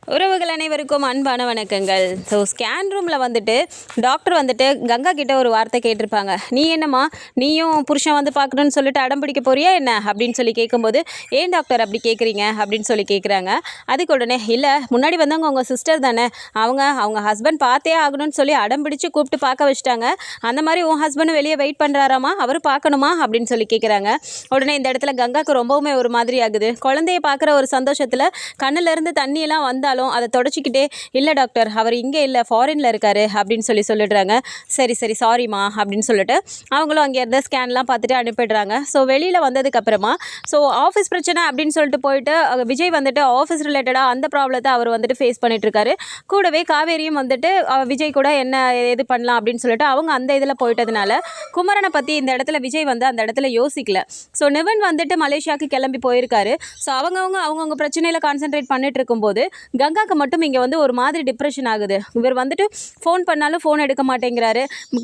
உறவுகள் அனைவருக்கும் அன்பான வணக்கங்கள். ஸோ ஸ்கேன் ரூமில் வந்துட்டு டாக்டர் வந்துட்டு கங்கா கிட்ட ஒரு வார்த்தை கேட்டிருப்பாங்க. நீ என்னம்மா, நீயும் புருஷன் வந்து பார்க்கணுன்னு சொல்லிட்டு அடம் பிடிக்க போறியா என்ன அப்படின்னு சொல்லி கேட்கும்போது, ஏன் டாக்டர் அப்படி கேட்குறீங்க அப்படின்னு சொல்லி கேட்குறாங்க. அதுக்கு உடனே, இல்லை முன்னாடி வந்தவங்க உங்கள் சிஸ்டர் தானே, அவங்க ஹஸ்பண்ட் பார்த்தே ஆகணும்னு சொல்லி அடம் பிடிச்சு கூப்பிட்டு பார்க்க வச்சுட்டாங்க. அந்த மாதிரி உன் ஹஸ்பண்டும் வெளியே வெயிட் பண்ணுறாராமா, அவர் பார்க்கணுமா அப்படின்னு சொல்லி கேட்குறாங்க. உடனே இந்த இடத்துல கங்காவுக்கு ரொம்பவுமே ஒரு மாதிரி ஆகுது. குழந்தைய பார்க்குற ஒரு சந்தோஷத்தில் கண்ணிலேருந்து தண்ணியெல்லாம் வந்தாலும் அதை தொடச்சிக்கிட்டே, இல்லை டாக்டர் அவர் இங்கே இல்லை ஃபாரினில் இருக்காரு அப்படின்னு சொல்லிடுறாங்க. சரி சரி சாரிம்மா அப்படின்னு சொல்லிட்டு அவங்களும் அங்கே இருந்த ஸ்கேன்லாம் பார்த்துட்டு அனுப்பிடுறாங்க. ஸோ வெளியில் வந்ததுக்கப்புறமா ஸோ ஆஃபீஸ் பிரச்சனை அப்படின்னு சொல்லிட்டு போயிட்டு விஜய் வந்துட்டு ஆஃபீஸ் ரிலேட்டடாக அந்த ப்ராப்ளத்தை அவர் வந்துட்டு ஃபேஸ் பண்ணிட்டுருக்காரு. கூடவே காவேரியும் வந்துட்டு விஜய் கூட என்ன இது பண்ணலாம் அப்படின்னு சொல்லிட்டு அவங்க அந்த இதில் போயிட்டதுனால குமரனை பற்றி இந்த இடத்துல விஜய் வந்து அந்த இடத்துல யோசிக்கல. ஸோ நிவன் வந்துட்டு மலேசியாவுக்கு கிளம்பி போயிருக்காரு. ஸோ அவங்கவுங்க பிரச்சனையில் கான்சென்ட்ரேட் பண்ணிட்டு இருக்கும்போது கங்காவுக்கு மட்டும் இங்கே வந்து ஒரு மாதிரி டிப்ரெஷன் ஆகுது. இவர் வந்துட்டு ஃபோன் பண்ணாலும் ஃபோன் எடுக்க மாட்டேங்கிறாரு.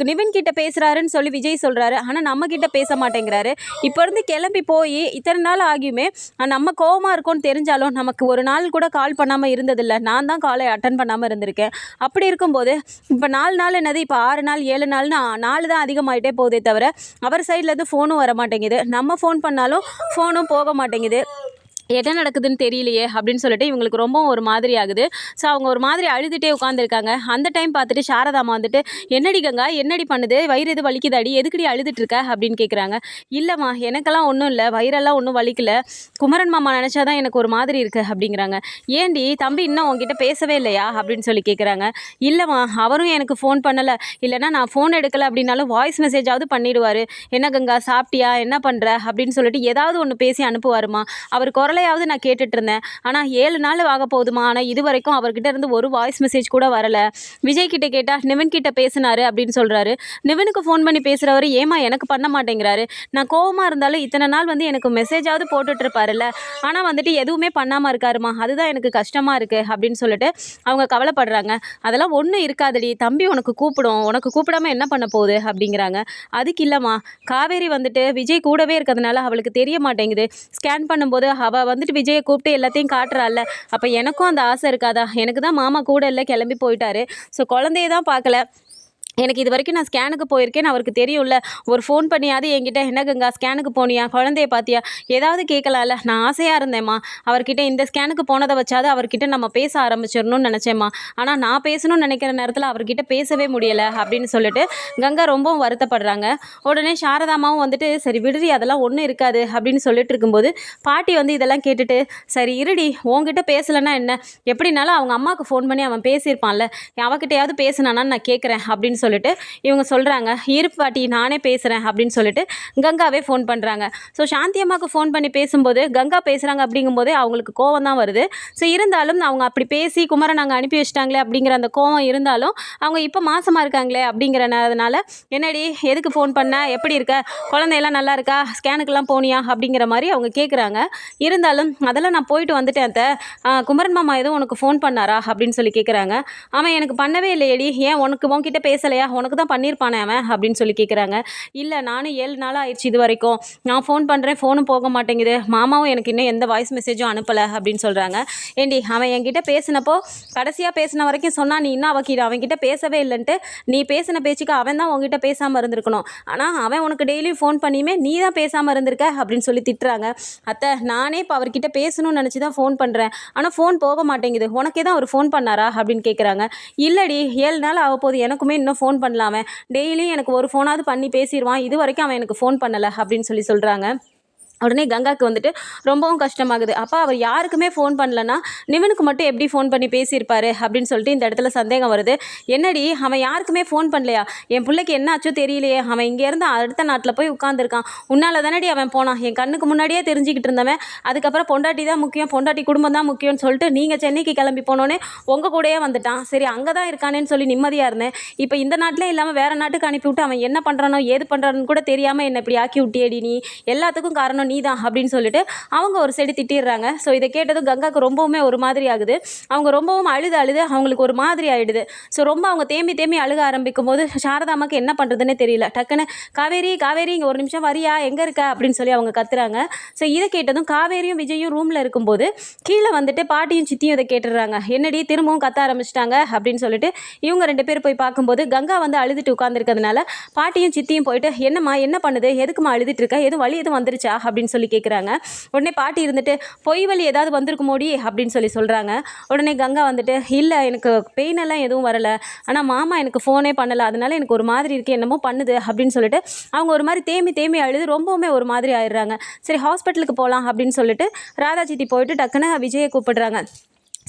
நிவின் கிட்ட பேசுகிறாருன்னு சொல்லி விஜய் சொல்கிறாரு, ஆனால் நம்ம கிட்ட பேச மாட்டேங்கிறாரு. இப்போ இருந்து கிளம்பி போய் இத்தனை நாள் ஆகியுமே நம்ம கோவமாக இருக்கோன்னு தெரிஞ்சாலும் நமக்கு ஒரு நாள் கூட கால் பண்ணாமல் இருந்ததில்லை. நான் தான் காலை அட்டன் பண்ணாமல் இருந்திருக்கேன். அப்படி இருக்கும்போது இப்போ 4 நாள் என்னது, இப்போ 6 நாள் 7 நாள்னு 4 தான் அதிகமாகிட்டே போதே தவிர அவர் சைட்லேருந்து ஃபோனும் வர மாட்டேங்குது. நம்ம ஃபோன் பண்ணாலும் ஃபோனும் போக மாட்டேங்குது. என்ன நடக்குதுன்னு தெரியலையே அப்படின்னு சொல்லிட்டு இவங்களுக்கு ரொம்ப ஒரு மாதிரி ஆகுது. ஸோ அவங்க ஒரு மாதிரி அழுதுகிட்டே உட்காந்துருக்காங்க. அந்த டைம் பார்த்துட்டு சாரதாமா வந்துட்டு, என்னடி கங்கா, என்னடி பண்ணுது, வயிறு எது வலிக்குதாடி, எதுக்கடி அழுதுட்டுருக்க அப்படின்னு கேட்குறாங்க. இல்லைம்மா எனக்கெல்லாம் ஒன்றும் இல்லை, வயிறெல்லாம் ஒன்றும் வலிக்கல, குமரன் மாமா நினச்சாதான் எனக்கு ஒரு மாதிரி இருக்குது அப்படிங்கிறாங்க. ஏண்டி தம்பி இன்னும் உங்ககிட்ட பேசவே இல்லையா அப்படின்னு சொல்லி கேட்குறாங்க. இல்லைம்மா அவரும் எனக்கு ஃபோன் பண்ணலை, இல்லைனா நான் ஃபோன் எடுக்கலை அப்படின்னாலும் வாய்ஸ் மெசேஜாவது பண்ணிவிடுவார். என்ன கங்கா சாப்பிட்டியா, என்ன பண்ணுற அப்படின்னு சொல்லிட்டு ஏதாவது ஒன்று பேசி அனுப்புவாருமா. அவர் குரலையாவது நான் கேட்டுட்டு இருந்தேன். ஆனால் 7 நாள் ஆக போகுதுமா, ஆனால் இது வரைக்கும் அவர்கிட்ட இருந்து ஒரு வாய்ஸ் மெசேஜ் கூட வரலை. விஜய் கிட்ட கேட்டால் நிவின் கிட்ட பேசினாரு அப்படின்னு சொல்கிறாரு. நிவினுக்கு ஃபோன் பண்ணி பேசுகிறவர் ஏமா எனக்கு பண்ண மாட்டேங்கிறாரு, நான் கோவமாக இருந்தாலும் இத்தனை நாள் வந்து எனக்கு மெசேஜாவது போட்டுட்ருப்பாருல்ல, ஆனால் வந்துட்டு எதுவுமே பண்ணாமல் இருக்காருமா, அதுதான் எனக்கு கஷ்டமாக இருக்குது அப்படின்னு சொல்லிட்டு அவங்க கவலைப்படுறாங்க. அதெல்லாம் ஒன்றும் இருக்காதுடி, தம்பி உனக்கு கூப்பிடும், உனக்கு கூப்பிடாமல் என்ன பண்ண போகுது அப்படிங்கிறாங்க. அதுக்கு இல்லைம்மா, காவேரி வந்துட்டு விஜய் கூடவே இருக்கிறதுனால அவளுக்கு தெரிய மாட்டேங்குது. ஸ்கேன் பண்ணும்போது அவள் வந்துட்டு விஜயை கூப்பிட்டு எல்லாத்தையும் காட்டுறாள்ல, அப்போ எனக்கும் அந்த ஆசை இருக்காதா, எனக்கு தான் மாமா கூட இல்லை கிளம்பி போயிட்டாரு, ஸோ குழந்தைய தான் பார்க்கல, எனக்கு இது வரைக்கும் நான் ஸ்கேனுக்கு போயிருக்கேன்னு அவருக்கு தெரியும்ல, ஒரு ஃபோன் பண்ணியாவது என்கிட்ட என்ன கங்கா ஸ்கேனுக்கு போனியா, குழந்தைய பார்த்தியா, ஏதாவது கேட்கலாம்ல, நான் ஆசையாக இருந்தேம்மா, அவர்கிட்ட இந்த ஸ்கேனுக்கு போனதை வச்சாது அவர்கிட்ட நம்ம பேச ஆரம்பிச்சிடணும்னு நினச்சேம்மா, ஆனால் நான் பேசணும்னு நினைக்கிற நேரத்தில் அவர்கிட்ட பேசவே முடியலை அப்படின்னு சொல்லிட்டு கங்கா ரொம்பவும் வருத்தப்படுறாங்க. உடனே சாரதாமாவும் வந்துட்டு சரி விடுறி அதெல்லாம் ஒன்றும் இருக்காது அப்படின்னு சொல்லிட்டு இருக்கும்போது பாட்டி வந்து இதெல்லாம் கேட்டுட்டு, சரி இருடி உங்ககிட்ட பேசலைன்னா என்ன, எப்படினாலும் அவங்க அம்மாவுக்கு ஃபோன் பண்ணி அவன் பேசியிருப்பான்ல, அவகிட்டையாவது பேசினானான்னு நான் கேட்குறேன் அப்படின்னு சொல்லிட்டு இவங்க சொல்கிறாங்க. இருப்பு பாட்டி நானே பேசுகிறேன் அப்படின்னு சொல்லிட்டு கங்காவே ஃபோன் பண்ணுறாங்க. ஸோ சாந்தி அம்மாவுக்கு ஃபோன் பண்ணி பேசும்போது கங்கா பேசுகிறாங்க அப்படிங்கும்போதே அவங்களுக்கு கோவம் தான் வருது. ஸோ இருந்தாலும் அவங்க அப்படி பேசி குமரன் நாங்கள் அனுப்பி வச்சிட்டாங்களே அப்படிங்கிற அந்த கோவம் இருந்தாலும் அவங்க இப்போ மாசமாக இருக்காங்களே அப்படிங்கிறனால, என்னடி எதுக்கு ஃபோன் பண்ண, எப்படி இருக்க, குழந்தையெல்லாம் நல்லா இருக்கா, ஸ்கேனுக்கெல்லாம் போனியா அப்படிங்கிற மாதிரி அவங்க கேட்குறாங்க. இருந்தாலும் அதெல்லாம் நான் போயிட்டு வந்துட்டேன் அத்தை, குமரன் மாமா எதுவும் உனக்கு ஃபோன் பண்ணாரா அப்படின்னு சொல்லி கேட்குறாங்க. அவன் எனக்கு பண்ணவே இல்லையடி, ஏன் உன்கிட்ட பேசலையா, உனக்கு தான் பண்ணியிருப்பானே அவன் அப்படின்னு சொல்லி கேட்குறாங்க. இல்லை நானும் 7 நாள் ஆயிடுச்சு இது வரைக்கும், நான் ஃபோன் பண்ணுறேன் ஃபோனும் போக மாட்டேங்குது, மாமாவும் எனக்கு இன்னும் எந்த வாய்ஸ் மெசேஜும் அனுப்பலை அப்படின்னு சொல்கிறாங்க. ஏண்டி அவன் என்கிட்ட பேசினப்போ கடைசியாக பேசின வரைக்கும் சொன்னால் நீ இன்னும் அவன்கிட்ட பேசவே இல்லைன்ட்டு, நீ பேசின பேச்சுக்கு அவன் தான் உங்ககிட்ட பேசாமல் இருந்திருக்கணும், ஆனால் அவன் உனக்கு டெய்லியும் ஃபோன் பண்ணியுமே நீ தான் பேசாமல் இருந்திருக்க அப்படின்னு சொல்லி திட்டுறாங்க. அத்தை நானே இப்போ அவர்கிட்ட பேசணும்னு நினச்சி தான் ஃபோன் பண்ணுறேன், ஆனால் ஃபோன் போக மாட்டேங்குது, உனக்கே தான் அவர் ஃபோன் பண்ணாரா அப்படின்னு கேட்குறாங்க. இல்லடி 7 நாள் ஆக போது, எனக்குமே இன்னும் ஃபோன் பண்ணலாமே, டெய்லியும் எனக்கு ஒரு ஃபோனாவது பண்ணி பேசிடுவான், இது வரைக்கும் அவன் எனக்கு ஃபோன் பண்ணலை அப்படின்னு சொல்கிறாங்க. உடனே கங்காவுக்கு வந்துட்டு ரொம்பவும் கஷ்டமாகுது. அப்போ அவர் யாருக்குமே ஃபோன் பண்ணலன்னா நிவனுக்கு மட்டும் எப்படி ஃபோன் பண்ணி பேசியிருப்பாரு அப்படின்னு சொல்லிட்டு இந்த இடத்துல சந்தேகம் வருது. என்னடி அவன் யாருக்குமே ஃபோன் பண்ணலையா, என் பிள்ளைக்கு என்ன ஆச்சோ தெரியலையே, அவன் இங்கேருந்து அடுத்த நாட்டில் போய் உட்காந்துருக்கான், உன்னால் தானடி அவன் போனான், என் கண்ணுக்கு முன்னாடியே தெரிஞ்சுக்கிட்டு இருந்தவன், அதுக்கப்புறம் பொண்டாட்டி தான் முக்கியம், பொண்டாட்டி குடும்பம் தான் முக்கியம்னு சொல்லிட்டு நீங்கள் சென்னைக்கு கிளம்பி போனோன்னே உங்கள் கூடயே வந்துட்டான், சரி அங்கே தான் இருக்கானேன்னு சொல்லி நிம்மதியாக இருந்தேன், இப்போ இந்த நாட்டிலே இல்லாமல் வேறு நாட்டுக்கு அனுப்பிவிட்டு அவன் என்ன பண்ணுறானோ ஏது பண்ணுறான்னு கூட தெரியாமல் என்னை இப்படி ஆக்கி விட்டியடி, நீ எல்லாத்துக்கும் காரணம் காரணம் நீ தான் அப்படின்னு சொல்லிட்டு அவங்க ஒரு சைடு திட்டிடுறாங்க. ஸோ இதை கேட்டதும் கங்காவுக்கு ரொம்பவுமே ஒரு மாதிரி ஆகுது. அவங்க ரொம்பவும் அழுது அவங்களுக்கு ஒரு மாதிரி ஆகிடுது. ஸோ ரொம்ப அவங்க தேம்பி அழுக ஆரம்பிக்கும் போது சாரதா அம்மாவுக்கு என்ன பண்ணுறதுன்னே தெரியல. டக்குன்னு காவேரி இங்கே ஒரு நிமிஷம் வரியா, எங்கே இருக்க அப்படின்னு சொல்லி அவங்க கத்துறாங்க. ஸோ இதை கேட்டதும் காவேரியும் விஜயும் ரூமில் இருக்கும்போது கீழே வந்துட்டு பாட்டியும் சித்தியும் இதை கேட்டுடுறாங்க. என்னடி திரும்பவும் கத்த ஆரம்பிச்சிட்டாங்க அப்படின்னு சொல்லிட்டு இவங்க 2 பேர் போய் பார்க்கும்போது கங்கா வந்து அழுதுட்டு உட்காந்துருக்கிறதுனால பாட்டியும் சித்தியும் போயிட்டு என்னம்மா என்ன பண்ணுது, எதுக்குமா அழுதுட்டு இருக்க, எதுவும் வலி எதுவும் வந்துருச்சா அப்படின்னு சொல்லி கேட்குறாங்க. உடனே பாட்டி இருந்துட்டு பொய் வலி ஏதாவது வந்திருக்குமோடி அப்படின்னு சொல்லி சொல்கிறாங்க. உடனே கங்கா வந்துட்டு இல்லை எனக்கு பெயின் எல்லாம் எதுவும் வரலை, ஆனால் மாமா எனக்கு ஃபோனே பண்ணலை, அதனால எனக்கு ஒரு மாதிரி இருக்குது, என்னமோ பண்ணுது அப்படின்னு சொல்லிட்டு அவங்க ஒரு மாதிரி தேம்பி அழுது ரொம்பவுமே ஒரு மாதிரி ஆயிடுறாங்க. சரி ஹாஸ்பிட்டலுக்கு போகலாம் அப்படின்னு சொல்லிட்டு ராதா சித்தி போயிட்டு டக்குன்னு விஜயை கூப்பிடுறாங்க.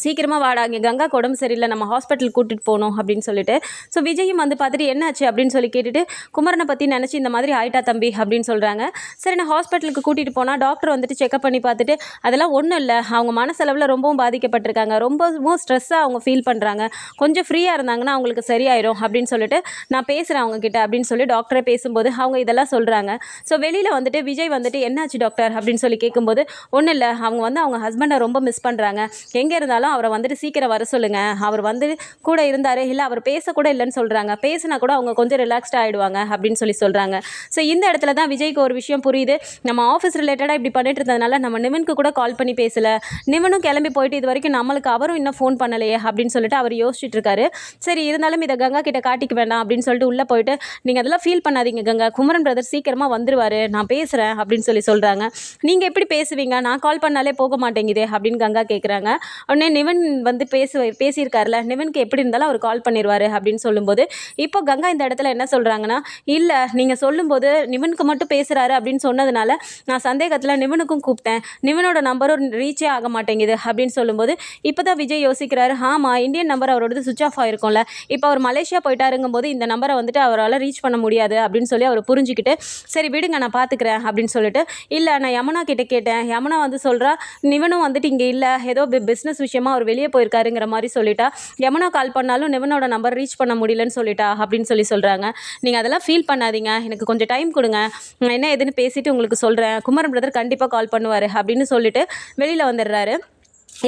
சீக்கிரமாக வாடா, இங்கே கங்காக்கு உடம்பு சரியில்லை, நம்ம ஹாஸ்பிட்டல் கூட்டிகிட்டு போகணும் அப்படின்னு சொல்லிட்டு. ஸோ விஜயும் வந்து பார்த்துட்டு என்னாச்சு அப்படின்னு சொல்லி கேட்டுட்டு குமரனை பற்றி நினச்சி இந்த மாதிரி ஆயிட்டா தம்பி அப்படின்னு சொல்கிறாங்க. சரி நான் ஹாஸ்பிட்டலுக்கு கூட்டிகிட்டு போனால் டாக்டர் வந்துட்டு செக்அப் பண்ணி பார்த்துட்டு அதெல்லாம் ஒன்றும் இல்லை, அவங்க மனசளவில் ரொம்பவும் பாதிக்கப்பட்டிருக்காங்க, ரொம்பவும் ஸ்ட்ரெஸ்ஸாக அவங்க ஃபீல் பண்ணுறாங்க, கொஞ்சம் ஃப்ரீயாக இருந்தாங்கன்னா அவங்களுக்கு சரியாயிடும் அப்படின்னு சொல்லிட்டு நான் பேசுகிறேன் அவங்கக்கிட்ட அப்படின்னு சொல்லி டாக்டரை பேசும்போது அவங்க இதெல்லாம் சொல்கிறாங்க. ஸோ வெளியில் வந்துட்டு விஜய் வந்துட்டு என்னாச்சு டாக்டர் அப்படின்னு சொல்லி கேட்கும்போது ஒன்றும் இல்லை, அவங்க வந்து அவங்க ஹஸ்பண்டை ரொம்ப மிஸ் பண்ணுறாங்க, எங்கே இருந்தாலும் அவரை வந்துட்டு சீக்கிரம் வர சொல்லுங்க, அவர் வந்து கூட இருந்தார், இல்லை அவர் பேசக்கூட இல்லைன்னு சொல்கிறாங்க, பேசினா கூட அவங்க கொஞ்சம் ரிலாக்ஸ்டாக ஆகிடுவாங்க அப்படின்னு சொல்லி சொல்கிறாங்க. ஸோ இந்த இடத்துல தான் விஜய்க்கு ஒரு விஷயம் புரியுது, நம்ம ஆஃபீஸ் ரிலேட்டடாக இப்படி பண்ணிட்டு இருந்ததுனால நம்ம நிவனுக்கு கூட கால் பண்ணி பேசலை, நிவனும் கிளம்பி போயிட்டு இது வரைக்கும் நம்மளுக்கு அவரும் இன்னும் ஃபோன் பண்ணலையே அப்படின்னு சொல்லிட்டு அவர் யோசிச்சுட்டு இருக்காரு. சரி இருந்தாலும் இதை கங்கா கிட்ட காட்டிக்க வேண்டாம் அப்படின்னு சொல்லிட்டு உள்ளே போயிட்டு நீங்கள் அதெல்லாம் ஃபீல் பண்ணாதீங்க கங்கா, குமரன் பிரதர் சீக்கிரமாக வந்துருவார், நான் பேசுகிறேன் அப்படின்னு சொல்லி சொல்கிறாங்க. நீங்கள் எப்படி பேசுவீங்க, நான் கால் பண்ணாலே போக மாட்டேங்குதே அப்படின்னு கங்கா கேட்குறாங்க. உடனே நிவன் வந்து பேசியிருக்காருல, நிவனுக்கு எப்படி இருந்தாலும் அவர் கால் பண்ணிடுவார் அப்படின்னு சொல்லும்போது இப்போ கங்கா இந்த இடத்துல என்ன சொல்கிறாங்கன்னா, இல்லை நீங்கள் சொல்லும்போது நிவனுக்கு மட்டும் பேசுகிறாரு அப்படின்னு சொன்னதுனால நான் சந்தேகத்தில் நிவனுக்கும் கூப்பிட்டேன், நிவனோட நம்பரும் ரீச்சே ஆக மாட்டேங்குது அப்படின்னு சொல்லும்போது இப்போ தான் விஜய் யோசிக்கிறாரு, ஆமாம் இந்தியன் நம்பர் அவரோடது சுவிச் ஆஃப் ஆகிருக்கும்ல, இப்போ அவர் மலேசியா போயிட்டாருங்கும் போது இந்த நம்பரை வந்துட்டு அவரால் ரீச் பண்ண முடியாது அப்படின்னு சொல்லி அவர் புரிஞ்சுக்கிட்டு சரி விடுங்க நான் பார்த்துக்கிறேன் அப்படின்னு சொல்லிட்டு இல்லை நான் யமுனா கிட்ட கேட்டேன், யமுனா வந்து சொல்கிறா நிவனும் வந்துட்டு இங்கே இல்லை, ஏதோ பிஸ்னஸ் விஷயமா அவர் வெளியே போயிருக்காருங்கிற மாதிரி சொல்லிட்டா, யமுனா கால் பண்ணாலும் நிவனோட நம்பர் ரீச் பண்ண முடியலன்னு சொல்லிட்டா அப்படின்னு சொல்லி சொல்கிறாங்க. நீங்கள் அதெல்லாம் ஃபீல் பண்ணாதீங்க, எனக்கு கொஞ்சம் டைம் கொடுங்க, நான் என்ன எதுன்னு பேசிவிட்டு உங்களுக்கு சொல்கிறேன், குமரன் பிரதர் கண்டிப்பாக கால் பண்ணுவார் அப்படின்னு சொல்லிட்டு வெளியில் வந்துடுறாரு.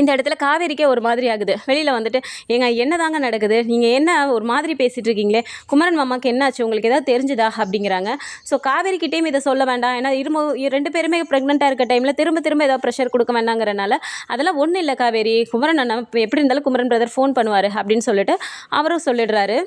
இந்த இடத்துல காவேரிக்கே ஒரு மாதிரி ஆகுது. வெளியில் வந்துட்டு ஏங்க என்ன தாங்க நடக்குது, நீங்கள் என்ன ஒரு மாதிரி பேசிகிட்டு இருக்கீங்களே, குமரன் மாமாவுக்கு என்னாச்சு, உங்களுக்கு ஏதாவது தெரிஞ்சுதா அப்படிங்கிறாங்க. ஸோ காவேரிக்கிட்டேயும் இதை சொல்ல வேண்டாம், ஏன்னா 2 பேருமே ப்ரெக்னெண்ட்டாக இருக்க டைமில் திரும்ப ஏதாவது ப்ரெஷர் கொடுக்க வேண்டாங்கிறனால அதெல்லாம் ஒன்றும் இல்லை காவேரி, குமரன் அண்ணா எப்படி இருந்தாலும் குமரன் பிரதர் ஃபோன் பண்ணுவார் அப்படின்னு சொல்லிட்டு அவரும் சொல்லிடுறாரு.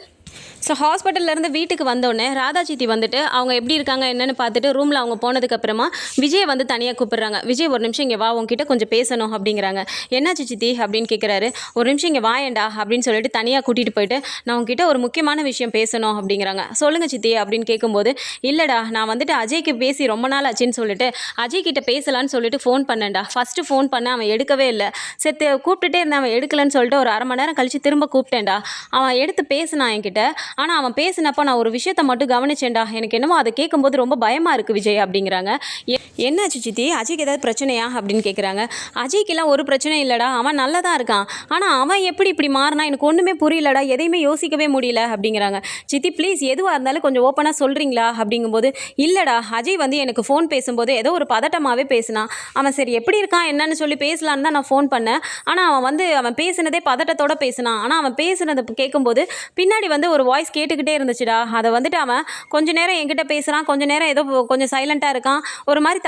ஸோ ஹாஸ்பிட்டல்லேருந்து வீட்டுக்கு வந்தோடனே ராதா சித்தி வந்துட்டு அவங்க எப்படி இருக்காங்க என்னென்னு பார்த்துட்டு ரூமில் அவங்க போனதுக்கப்புறமா விஜயை வந்து தனியாக கூப்பிட்றாங்க. விஜய் ஒரு நிமிஷம் இங்கே வா, உங்ககிட்ட கொஞ்சம் பேசணும் அப்படிங்கிறாங்க. என்னாச்சு சித்தி அப்படின்னு கேட்குறாரு. ஒரு நிமிஷம் இங்கே வாயேண்டா அப்படின்னு சொல்லிட்டு தனியாக கூட்டிகிட்டு போயிட்டு நான் உங்ககிட்ட ஒரு முக்கியமான விஷயம் பேசணும் அப்படிங்கிறாங்க. சொல்லுங்கள் சித்தி அப்படின்னு கேட்கும்போது இல்லைடா நான் வந்துட்டு அஜய்க்கு பேசி ரொம்ப நாள் ஆச்சுன்னு சொல்லிட்டு அஜய் கிட்ட பேசலான்னு சொல்லிட்டு ஃபோன் பண்ணேன்டா, ஃபஸ்ட்டு ஃபோன் பண்ண அவன் எடுக்கவே இல்லை, சரி கூப்பிட்டுட்டே இருந்தேன் அவன் எடுக்கலன்னு சொல்லிட்டு ஒரு அரை மணி நேரம் கழித்து திரும்ப கூப்பிட்டேன்டா, அவன் எடுத்து பேசினான் என்கிட்ட, ஆனால் அவன் பேசினப்போ நான் ஒரு விஷயத்தை மட்டும் கவனிச்சேன்டா, எனக்கு என்னமோ அதை கேட்கும்போது ரொம்ப பயமாக இருக்குது விஜய் அப்படிங்கிறாங்க. என்னாச்சு சித்தி, அஜய்க்கு ஏதாவது பிரச்சனையா அப்படின்னு கேட்குறாங்க. அஜய்க்கெல்லாம் ஒரு பிரச்சனை இல்லைடா, அவன் நல்லா தான் இருக்கான், ஆனால் அவன் எப்படி இப்படி மாறினா எனக்கு ஒன்றுமே புரியலடா, எதையுமே யோசிக்கவே முடியல அப்படிங்கிறாங்க. சித்தி ப்ளீஸ் எதுவாக இருந்தாலும் கொஞ்சம் ஓப்பனாக சொல்கிறீங்களா அப்படிங்கும்போது இல்லைடா அஜய் வந்து எனக்கு ஃபோன் பேசும்போது ஏதோ ஒரு பதட்டமாகவே பேசினான், அவன் சரி எப்படி இருக்கான் என்னன்னு சொல்லி பேசலான்னு தான் நான் ஃபோன் பண்ணேன், ஆனால் அவன் பேசினதே பதட்டத்தோடு பேசினான், ஆனால் அவன் பேசுனதை கேட்கும்போது பின்னாடி வந்து ஒரு வாய்ஸ் கேட்டுக்கிட்டே இருந்துச்சுடா, அதை வந்துட்டு அவன் கொஞ்ச நேரம் என்கிட்ட பேசுகிறான், கொஞ்ச நேரம் ஏதோ கொஞ்சம் சைலண்ட்டாக இருக்கான், ஒரு மாதிரி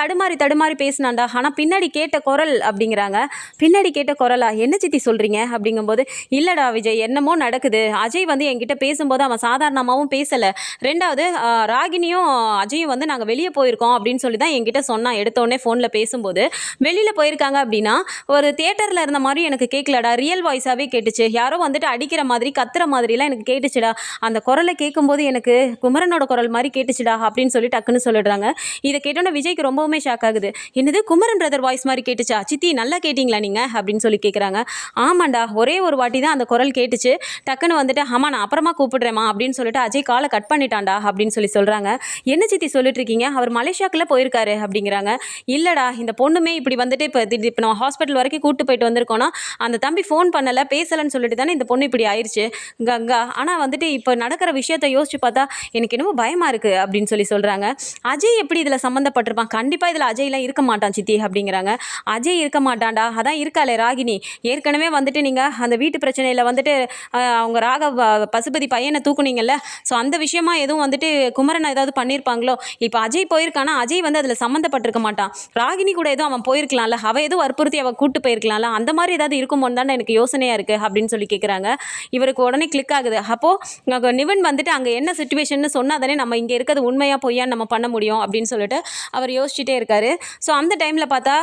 தடுமாறி பேசினான்டா, ஆனால் பின்னாடி கேட்ட குரல் அப்படிங்கிறாங்க. பின்னாடி கேட்ட குரலா, என்ன சித்தி சொல்கிறீங்க அப்படிங்கும்போது இல்லைடா விஜய் என்னமோ நடக்குது, அஜய் வந்து என்கிட்ட பேசும்போது அவன் சாதாரணமாகவும் பேசலை, ரெண்டாவது ராகினியும் அஜயும் வந்து நாங்கள் வெளியே போயிருக்கோம் அப்படின்னு சொல்லி தான் என்கிட்ட சொன்னான், எடுத்தோடனே ஃபோனில் பேசும்போது வெளியில் போயிருக்காங்க அப்படின்னா ஒரு தியேட்டரில் இருந்த மாதிரி எனக்கு கேட்கலடா, ரியல் வாய்ஸாகவே கேட்டுச்சு, யாரோ வந்துட்டு அடிக்கிற மாதிரி கத்துற மாதிரிலாம் எனக்கு கேட்டுச்சுடா, அந்த குரலை கேட்கும்போது எனக்கு குமரனோட குரல் மாதிரி கேட்டுச்சுடா அப்படின்னு சொல்லி டக்குன்னு சொல்லிடுறாங்க. இதை கேட்டோன்னே விஜய்க்கு ரொம்பவுமே ஷாக் ஆகுது. என்னது குமரன் பிரதர் வாய்ஸ் மாதிரி கேட்டுச்சா சித்தி, நல்லா கேட்டிங்களா நீங்கள் அப்படின்னு சொல்லி கேட்குறாங்க. ஆமாண்டா ஒரே ஒரு வாட்டி தான் அந்த குரல் கேட்டுச்சு, டக்குன்னு வந்துட்டு ஆமாம் நான் அப்புறமா கூப்பிடுறேம்மா அப்படின்னு சொல்லிட்டு அஜய் காலை கட் பண்ணிட்டான்டா அப்படின்னு சொல்லி சொல்கிறாங்க. என்ன சித்தி சொல்லிட்டு இருக்கீங்க, அவர் மலேசியாக்குள்ளே போயிருக்காரு அப்படிங்கிறாங்க. இல்லைடா இந்த பொண்ணுமே இப்படி வந்துட்டு இப்போ நம்ம ஹாஸ்பிட்டல் வரைக்கும் கூப்பிட்டு போயிட்டு வந்திருக்கோன்னா அந்த தம்பி ஃபோன் பண்ணலை பேசலைன்னு சொல்லிட்டு தானே இந்த பொண்ணு இப்படி ஆயிடுச்சு கங்கா, ஆனால் வந்து வந்துட்டு இப்போ நடக்கிற விஷயத்தை யோசிச்சு பார்த்தா எனக்கு என்னமோ பயமாக இருக்குது அப்படின்னு சொல்கிறாங்க. அஜய் எப்படி இதில் சம்மந்தப்பட்டிருப்பான்? கண்டிப்பாக இதில் அஜய்லாம் இருக்க மாட்டான் சித்தி அப்படிங்கிறாங்க. அஜய் இருக்க மாட்டான்டா, அதான் இருக்காளே ராகினி. ஏற்கனவே வந்துட்டு நீங்கள் அந்த வீட்டு பிரச்சனையில் வந்துட்டு அவங்க ராகவ் பசுபதி பையனை தூக்குனீங்கல்ல, ஸோ அந்த விஷயமா எதுவும் வந்துட்டு குமரன் ஏதாவது பண்ணியிருப்பாங்களோ. இப்போ அஜய் போயிருக்கானா, அஜய் வந்து அதில் சம்மந்தப்பட்டிருக்க மாட்டான். ராகினி கூட எதுவும் அவன் போயிருக்கலாம்ல, அவள் எதுவும் வற்புறுத்தி அவள் கூட்டு போயிருக்கலாம்ல, அந்த மாதிரி ஏதாவது இருக்குமோன்னு தானே எனக்கு யோசனையாக இருக்குது அப்படின்னு கேட்குறாங்க. இவருக்கு உடனே கிளிக் ஆகுது. அப்போது நிவன் வந்துட்டு அங்கே என்ன சுச்சுவேஷன் சொன்னால் தானே நம்ம இங்கே இருக்கிறது உண்மையாக பொய்யான்னு நம்ம பண்ண முடியும் அப்படின்னு சொல்லிட்டு அவர் யோசிச்சுட்டே இருக்காரு. ஸோ அந்த டைமில் பார்த்தா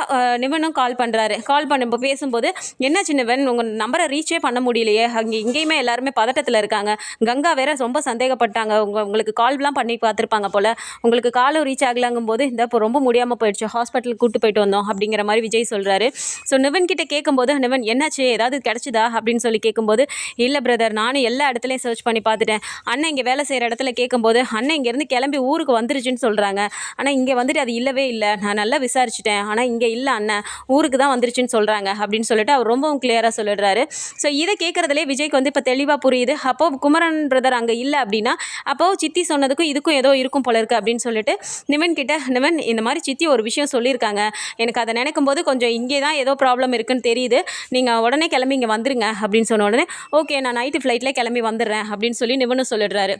நிவனும் கால் பண்ணுறாரு. கால் பண்ண பேசும்போது என்னாச்சு நிவன், உங்கள் நம்பரை ரீச்சே பண்ண முடியலையே, அங்கே இங்கேயுமே எல்லாருமே பதட்டத்தில் இருக்காங்க, கங்கா வேற ரொம்ப சந்தேகப்பட்டாங்க, உங்களுக்கு கால்லாம் பண்ணி பார்த்துருப்பாங்க போல், உங்களுக்கு காலும் ரீச் ஆகலாங்கும் போது இந்த இப்போ ரொம்ப முடியாமல் போயிடுச்சு, ஹாஸ்பிட்டலுக்கு கூட்டு போயிட்டு வந்தோம் அப்படிங்கிற மாதிரி விஜய் சொல்கிறாரு. ஸோ நிவன் கிட்ட கேட்கும்போது நிவன் என்னாச்சு ஏதாவது கிடச்சிதா அப்படின்னு கேட்கும்போது இல்லை பிரதர், நானும் எல்லா இடத்துலையும் சர்ச் பண்ணி பார்த்துட்டேன். அண்ணன் இங்கே வேலை செய்கிற இடத்துல கேட்கும்போது அண்ணன் இங்கேருந்து கிளம்பி ஊருக்கு வந்துருச்சுன்னு சொல்கிறாங்க. ஆனால் இங்கே வந்துட்டு அது இல்லவே இல்லை, நான் நல்லா விசாரிச்சுட்டேன், ஆனால் இங்கே இல்லை அண்ணன், ஊருக்கு தான் வந்துருச்சுன்னு சொல்கிறாங்க அப்படின்னு சொல்லிட்டு அவர் ரொம்பவும் கிளியராக சொல்லிடுறாரு. ஸோ இதை கேட்குறதுலே விஜய்க்கு வந்து இப்போ தெளிவாக புரியுது. அப்போது குமரன் பிரதர் அங்கே இல்லை அப்படின்னா அப்போது சித்தி சொன்னதுக்கும் இதுக்கும் ஏதோ இருக்கும் போல இருக்குது அப்படின்னு சொல்லிட்டு நிவன் கிட்ட, நிவன் இந்த மாதிரி சித்தி ஒரு விஷயம் சொல்லியிருக்காங்க, எனக்கு அதை நினைக்கும் போது கொஞ்சம் இங்கே தான் ஏதோ ப்ராப்ளம் இருக்குன்னு தெரியுது, நீங்கள் உடனே கிளம்பி இங்கே வந்துருங்க அப்படின்னு சொன்ன உடனே ஓகே நான் நைட்டு ஃப்ளைட்டில் கிளம்பி வந்துடுறேன் அப்படின்னு சொல்லி நிவனும் சொல்லிடுறாரு.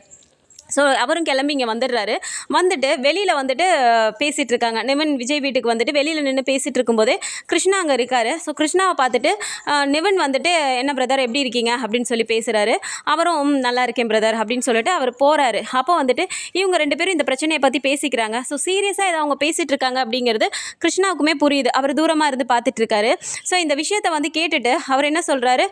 ஸோ அவரும் கிளம்பி இங்கே வந்துடுறாரு. வந்துட்டு வெளியில் வந்துட்டு பேசிகிட்டு இருக்காங்க. நிவன் விஜய் வீட்டுக்கு வந்துட்டு வெளியில் நின்று பேசிகிட்டு இருக்கும்போதே கிருஷ்ணா அங்கே இருக்கார். ஸோ கிருஷ்ணாவை பார்த்துட்டு நிவன் வந்துட்டு என்ன பிரதர் எப்படி இருக்கீங்க அப்படின்னு சொல்லி பேசுகிறாரு. அவரும் நல்லா இருக்கேன் பிரதர் அப்படின்னு சொல்லிட்டு அவர் போகிறாரு. அப்போ வந்துட்டு இவங்க ரெண்டு பேரும் இந்த பிரச்சனையை பற்றி பேசிக்கிறாங்க. ஸோ சீரியஸாக இதை அவங்க பேசிகிட்டு இருக்காங்க அப்படிங்கிறது கிருஷ்ணாவுக்குமே புரியுது. அவர் தூரமாக இருந்து பார்த்துட்டு இருக்காரு. ஸோ இந்த விஷயத்தை வந்து கேட்டுட்டு அவர் என்ன சொல்கிறாரு,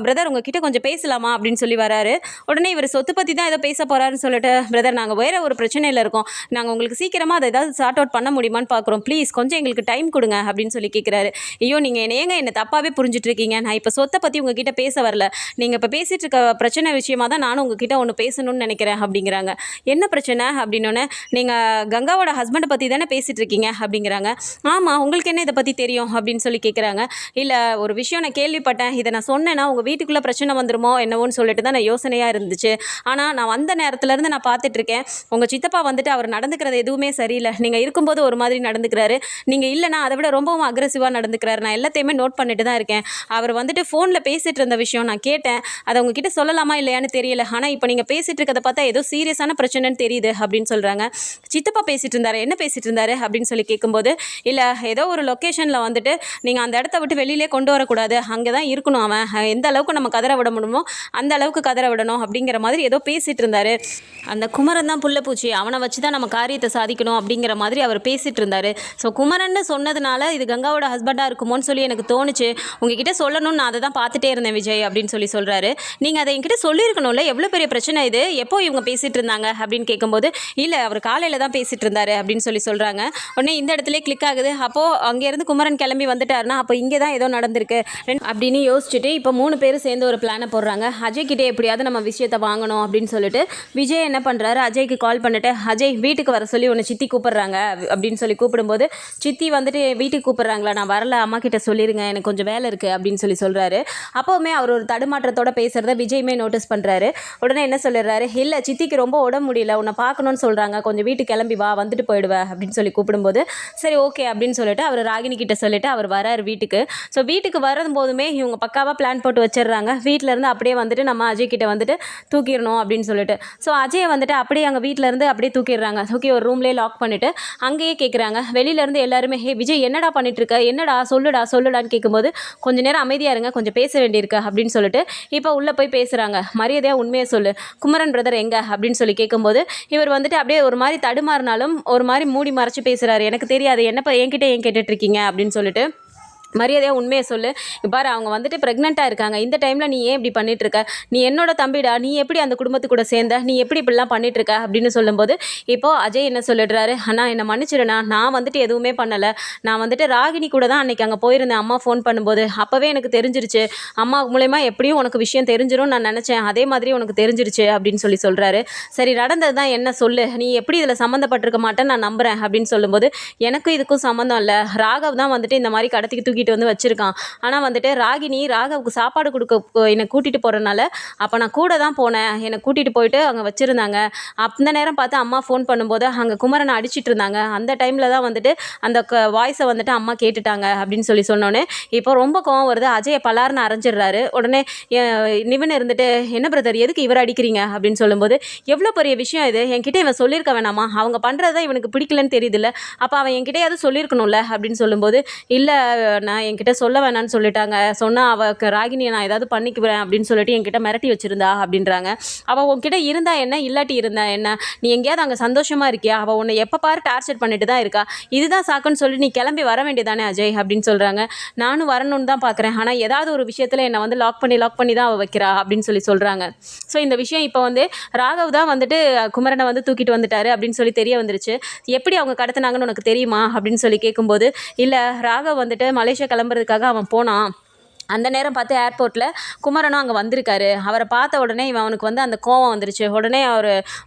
பிரதர் உங்ககிட்ட கொஞ்சம் பேசலாமா அப்படின்னு சொல்லி வராரு. உடனே இவர் சொத்து பற்றி தான் ஏதோ பேச போகிறாரு சொல்லிட்டு பிரதர் நாங்கள் வேறு ஒரு பிரச்சனையில் இருக்கோம், நாங்கள் உங்களுக்கு சீக்கிரமாக அதை ஏதாவது சார்ட் அவுட் பண்ண முடியுமான்னு பார்க்குறோம், ப்ளீஸ் கொஞ்சம் எங்களுக்கு டைம் கொடுங்க அப்படின்னு சொல்லி கேட்குறாரு. ஐயோ நீங்கள் என்னை தப்பாகவே புரிஞ்சுட்டு இருக்கீங்க, நான் இப்போ சொத்தை பற்றி உங்ககிட்ட பேச வரல, நீங்கள் இப்போ பேசிகிட்டு இருக்க பிரச்சனை விஷயமாக தான் நானும் உங்ககிட்ட ஒன்று பேசணும்னு நினைக்கிறேன் அப்படிங்கிறாங்க. என்ன பிரச்சனை அப்படின்னோடனே நீங்கள் கங்காவோட ஹஸ்பண்டை பற்றி தானே பேசிகிட்டு இருக்கீங்க அப்படிங்கிறாங்க. ஆமாம் உங்களுக்கு என்ன இதை பற்றி தெரியும் அப்படின்னு சொல்லி கேட்குறாங்க. இல்லை ஒரு விஷயம் நான் கேள்விப்பட்டேன், இதை நான் சொன்னேன்னா உங்கள் வீட்டுக்குள்ளே பிரச்சனை வந்துருமோ என்னவோன்னு சொல்லிட்டு தான் நான் யோசனையாக இருந்துச்சு, ஆனால் நான் வந்த நேரத்துலேருந்து நான் பார்த்துட்ருக்கேன் உங்கள் சித்தப்பா வந்துட்டு அவர் நடந்துக்கிறது எதுவுமே சரியில்லை, நீங்கள் இருக்கும்போது ஒரு மாதிரி நடந்துக்கிறாரு, நீங்கள் இல்லைனா அதை விட ரொம்பவும் அக்ரெசிவாக நடந்துக்கிறாரு, நான் எல்லாத்தையுமே நோட் பண்ணிட்டு தான் இருக்கேன், அவர் வந்துட்டு ஃபோனில் பேசிகிட்டு இருந்த விஷயம் நான் கேட்டேன், அதை உங்ககிட்ட சொல்லலாமா இல்லையான்னு தெரியல, ஆனால் இப்போ நீங்கள் பேசிகிட்டு இருக்கிறத பார்த்தா ஏதோ சீரியஸான பிரச்சனைன்னு தெரியுது அப்படின்னு சொல்கிறாங்க. சித்தப்பா பேசிகிட்டு இருந்தாரு, என்ன பேசிகிட்டு இருந்தாரு அப்படின்னு சொல்லி கேட்கும்போது இல்லை ஏதோ ஒரு லொக்கேஷனில் வந்துட்டு நீங்கள் அந்த இடத்த விட்டு வெளியிலே கொண்டு வரக்கூடாது, அங்கே தான் இருக்கணும், அவன் எந்த அளவுக்கு நம்ம கதற விட முடியுமோ அந்த அளவுக்கு கதற விடணும் அப்படிங்கிற மாதிரி ஏதோ பேசிகிட்டு இருந்தார். அந்த குமரன் தான் புள்ளப்பூச்சி, அவனை வச்சு தான் நம்ம காரியத்தை சாதிக்கணும் அப்படிங்கிற மாதிரி அவர் பேசிகிட்டு இருந்தார். ஸோ குமரன்னு சொன்னதுனால இது கங்காவோட ஹஸ்பண்டாக இருக்குமோன்னு சொல்லி எனக்கு தோணுச்சு, உங்ககிட்ட சொல்லணும்னு நான் அதை தான் பார்த்துட்டே இருந்தேன் விஜய் அப்படின்னு சொல்கிறாரு. நீங்கள் அதை என்கிட்ட சொல்லியிருக்கணும்ல, எவ்வளோ பெரிய பிரச்சனை இது, எப்போ இவங்க பேசிகிட்டு இருந்தாங்க அப்படின்னு கேட்கும்போது இல்லை அவர் காலையில் தான் பேசிகிட்டு இருந்தார் அப்படின்னு சொல்கிறாங்க. உடனே இந்த இடத்துல கிளிக் ஆகுது. அப்போது அங்கேருந்து குமரன் கிளம்பி வந்துட்டாருன்னா அப்போ இங்கே தான் ஏதோ நடந்திருக்கு அப்படின்னு யோசிச்சுட்டு இப்போ 3 பேர் சேர்ந்து ஒரு பிளானை போடுறாங்க. அஜய் கிட்டே எப்படியாவது நம்ம விஷயத்தை வாங்கணும் அப்படின்னு சொல்லிட்டு விஜய் என்ன பண்ணுறாரு, அஜய்க்கு கால் பண்ணிட்டு அஜய் வீட்டுக்கு வர சொல்லி உன்னை சித்தி கூப்பிட்றாங்க அப்படின்னு சொல்லி கூப்பிடும்போது சித்தி வந்துட்டு வீட்டுக்கு கூப்பிட்றாங்களா, நான் வரல, அம்மா கிட்ட சொல்லிடுங்க எனக்கு கொஞ்சம் வேலை இருக்குது அப்படின்னு சொல்கிறாரு. அப்போவுமே அவர் ஒரு தடுமாற்றத்தோட பேசுகிறத விஜயுமே நோட்டீஸ் பண்ணுறாரு. உடனே என்ன சொல்லிடுறாரு, இல்லை சித்திக்கு ரொம்ப உடம்பு முடியல, உன்னை பார்க்கணுன்னு சொல்கிறாங்க, கொஞ்சம் வீட்டுக்கு கிளம்பி வா, வந்துட்டு போயிடுவேன் அப்படின்னு சொல்லி கூப்பிடும்போது சரி ஓகே அப்படின்னு சொல்லிட்டு அவர் ராகினி கிட்ட சொல்லிட்டு அவர் வராரு வீட்டுக்கு. ஸோ வீட்டுக்கு வரும்போதுமே இவங்க பக்காவாக பிளான் போட்டு வச்சிடுறாங்க. வீட்டிலேருந்து அப்படியே வந்துட்டு நம்ம அஜய் கிட்ட வந்துட்டு தூக்கிடணும் அப்படின்னு சொல்லிட்டு. ஸோ அஜயை வந்துட்டு அப்படியே அங்கே வீட்டிலேருந்து அப்படியே தூக்கிடுறாங்க. தூக்கி ஒரு ரூம்லேயே லாக் பண்ணிவிட்டு அங்கேயே கேட்குறாங்க. வெளியிலேருந்து எல்லாருமே ஹே விஜய் என்னடா பண்ணிட்டுருக்க, என்னடா சொல்லுடான்னு கேட்கும்போது கொஞ்சம் நேரம் அமைதியாக இருங்க, கொஞ்சம் பேச வேண்டியிருக்கு அப்படின்னு சொல்லிட்டு இப்போ உள்ளே போய் பேசுகிறாங்க. மரியாதையாக உண்மையை சொல்லு, குமரன் பிரதர் எங்கே அப்படின்னு சொல்லி கேட்கும்போது இவர் வந்துட்டு அப்படியே ஒரு மாதிரி தடுமாறினாலும் ஒரு மாதிரி மூடி மறைச்சி பேசுகிறாரு. எனக்கு தெரியாது, என்னப்பா என்கிட்ட ஏன் கேட்டுட்ருக்கீங்க அப்படின்னு சொல்லிட்டு மரியாதையாக உண்மையை சொல்லு, பாரு அவங்க வந்துட்டு ப்ரெக்னெண்ட்டாக இருக்காங்க, இந்த டைமில் நீ ஏன் இப்படி பண்ணிகிட்ருக்க, நீ என்னோட தம்பிடா, நீ எப்படி அந்த குடும்பத்து கூட சேர்ந்த, நீ எப்படி இப்படிலாம் பண்ணிகிட்ருக்க அப்படின்னு சொல்லும்போது இப்போது அஜய் என்ன சொல்லிடுறாரு, அண்ணா என்னை மன்னிச்சிடுண்ணா, நான் வந்துட்டு எதுவுமே பண்ணலை, நான் வந்துட்டு ராகினி கூட தான் அன்றைக்கி அங்கே போயிருந்தேன், அம்மா ஃபோன் பண்ணும்போது அப்போவே எனக்கு தெரிஞ்சிருச்சு, அம்மா மூலயமா எப்படியும் உனக்கு விஷயம் தெரிஞ்சிடும் நான் நினச்சேன், அதே மாதிரி உனக்கு தெரிஞ்சிருச்சு அப்படின்னு சொல்கிறாரு. சரி நடந்தது தான் என்ன சொல்லு, நீ எப்படி இதில் சம்மந்தப்பட்டிருக்க மாட்டேன்னு நான் நம்புகிறேன் அப்படின்னு சொல்லும்போது எனக்கும் இதுக்கும் சம்மந்தம் இல்லை, ராகவ் தான் வந்துட்டு இந்த மாதிரி கடத்திக்கு தூக்கிட்டு வந்து வச்சுருக்கான். ஆனால் வந்துட்டு ராகவுக்கு சாப்பாடு கொடுக்க என்னை கூட்டிகிட்டு போகிறனால அப்போ நான் கூட தான் போனேன். என்னை கூட்டிகிட்டு போயிட்டு அங்கே வச்சுருந்தாங்க. அந்த நேரம் பார்த்து அம்மா ஃபோன் பண்ணும்போது அங்கே குமரனை அடிச்சிட்டு இருந்தாங்க. அந்த டைமில் தான் வந்துட்டு அந்த வாய்ஸை வந்துட்டு அம்மா கேட்டுட்டாங்க அப்படின்னு சொன்னோன்னே இப்போ ரொம்ப கோவம் வருது. அஜயை பலார்னு அரைஞ்சிடுறாரு. உடனே நிவின் இருந்துட்டு, என்ன பிரதர் எதுக்கு இவரை அடிக்கிறீங்க அப்படின்னு சொல்லும்போது, எவ்வளோ பெரிய விஷயம் இது, என்கிட்ட இவன் சொல்லியிருக்க வேணாமா, அவங்க பண்ணுறதா இவனுக்கு பிடிக்கலன்னு தெரியுதுல்ல, அப்போ அவன் என்கிட்டயாவது சொல்லியிருக்கணும்ல அப்படின்னு சொல்லும்போது, இல்லை நான் என்கிட்ட சொல்ல வேணான்னு சொல்லிட்டாங்க, சொன்னால் ராகினியை நான் ஏதாவது பண்ணிக்குவேன் அப்படின்னு சொல்லிட்டு என்கிட்ட மிரட்டி வச்சிருந்தா அப்படின்றாங்க. அவள் உன்கிட்ட இருந்தா என்ன, இல்லாட்டி இருந்தா என்ன, நீ எங்கேயாவது அங்கே சந்தோஷமாக இருக்கியா, அவள் உன்னை எப்போ பாரு டார்ச்சர் பண்ணிட்டு தான் இருக்கா, இதுதான் சாக்குன்னு சொல்லி நீ கிளம்பி வர வேண்டியதானே அஜய் அப்படின்னு சொல்கிறாங்க. நானும் வரணும்னு தான் பார்க்குறேன், ஆனால் ஏதாவது ஒரு விஷயத்தில் என்னை வந்து லாக் பண்ணி தான் அவள் வைக்கிறா அப்படின்னு சொல்கிறாங்க. ஸோ இந்த விஷயம் இப்போ வந்து ராகவ் தான் வந்துட்டு குமரனை வந்து தூக்கிட்டு வந்துட்டாரு அப்படின்னு சொல்லி தெரிய வந்துருச்சு. எப்படி அவங்க கடத்தினாங்கன்னு உனக்கு தெரியுமா அப்படின்னு சொல்லி கேட்கும்போது, இல்லை ராகவ் வந்துட்டு மலேசியா கிளம்புறதுக்காக அவன் போனான். அந்த நேரம் பார்த்து ஏர்போர்ட்டில் குமரனும் அங்கே வந்திருக்காரு. அவரை பார்த்த உடனே அவனுக்கு வந்து அந்த கோவம் வந்துருச்சு. உடனே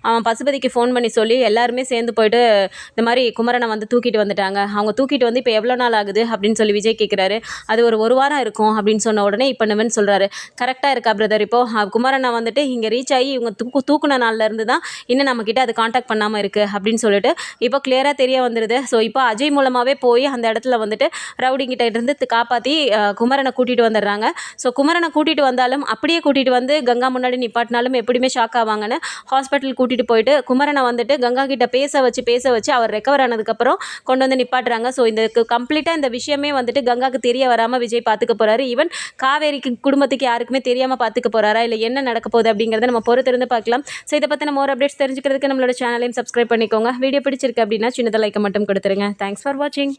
அவன் பசுபதிக்கு ஃபோன் பண்ணி சொல்லி எல்லாருமே சேர்ந்து போயிட்டு இந்த மாதிரி குமரனை வந்து தூக்கிட்டு வந்துட்டாங்க. அவங்க தூக்கிட்டு வந்து இப்போ எவ்வளோ நாள் ஆகுது அப்படின்னு சொல்லி விஜய் கேட்குறாரு. அது ஒரு வாரம் இருக்கும் அப்படின்னு சொன்ன உடனே இப்போ நிவன் சொல்கிறாரு, கரெக்டாக இருக்கா பிரதர், இப்போது குமரனை வந்துட்டு இங்கே ரீச் ஆகி இவங்க தூக்குன நாள்லேருந்து தான் இன்னும் நம்மக்கிட்ட அது காண்டாக்ட் பண்ணாமல் இருக்குது அப்படின்னு சொல்லிட்டு இப்போ கிளியராக தெரிய வந்துடுது. ஸோ இப்போ அஜய் மூலமாகவே போய் அந்த இடத்துல வந்துட்டு ரவுடிங்கிட்ட இருந்து காப்பாற்றி குமரனை கூட்டிகிட்டு வந்துடுறாங்க. ஸோ குமரனை கூட்டிகிட்டு வந்தாலும் அப்படியே கூட்டிகிட்டு வந்து கங்கா முன்னாடி நிப்பாட்டினாலும் எப்படியுமே ஷாக் ஆவாங்கன்னு ஹாஸ்பிட்டல் கூட்டிகிட்டு போயிட்டு குமரனை வந்துட்டு கங்கா கிட்ட பேச வச்சு அவர் ரெக்கவர் ஆனதுக்கப்புறம் கொண்டு வந்து நிப்பாட்டுறாங்க. ஸோ இந்த கம்ப்ளீட்டாக இந்த விஷயமே வந்துட்டு கங்காவுக்கு தெரிய வராமல் விஜய் பார்த்துக்க போகிறாரு. ஈவன் காவேரிக்கு குடும்பத்துக்கு யாருக்குமே தெரியாமல் பார்த்துக்க போகிறாரா, இல்லை என்ன நடக்க போகுது அப்படிங்கிறத நம்ம பொறுத்திருந்து பார்க்கலாம். ஸோ இதை பற்றின மோர் அப்டேட்ஸ் தெரிஞ்சுக்கிறதுக்கு நம்மளோட சேனலையும் சப்ஸ்கிரைப் பண்ணிக்கோங்க. வீடியோ பிடிச்சிருக்கு அப்படின்னா சின்னதாக லைக்கை மட்டும் கொடுத்துருங்க. தேங்க்ஸ் ஃபார் வாட்சிங்.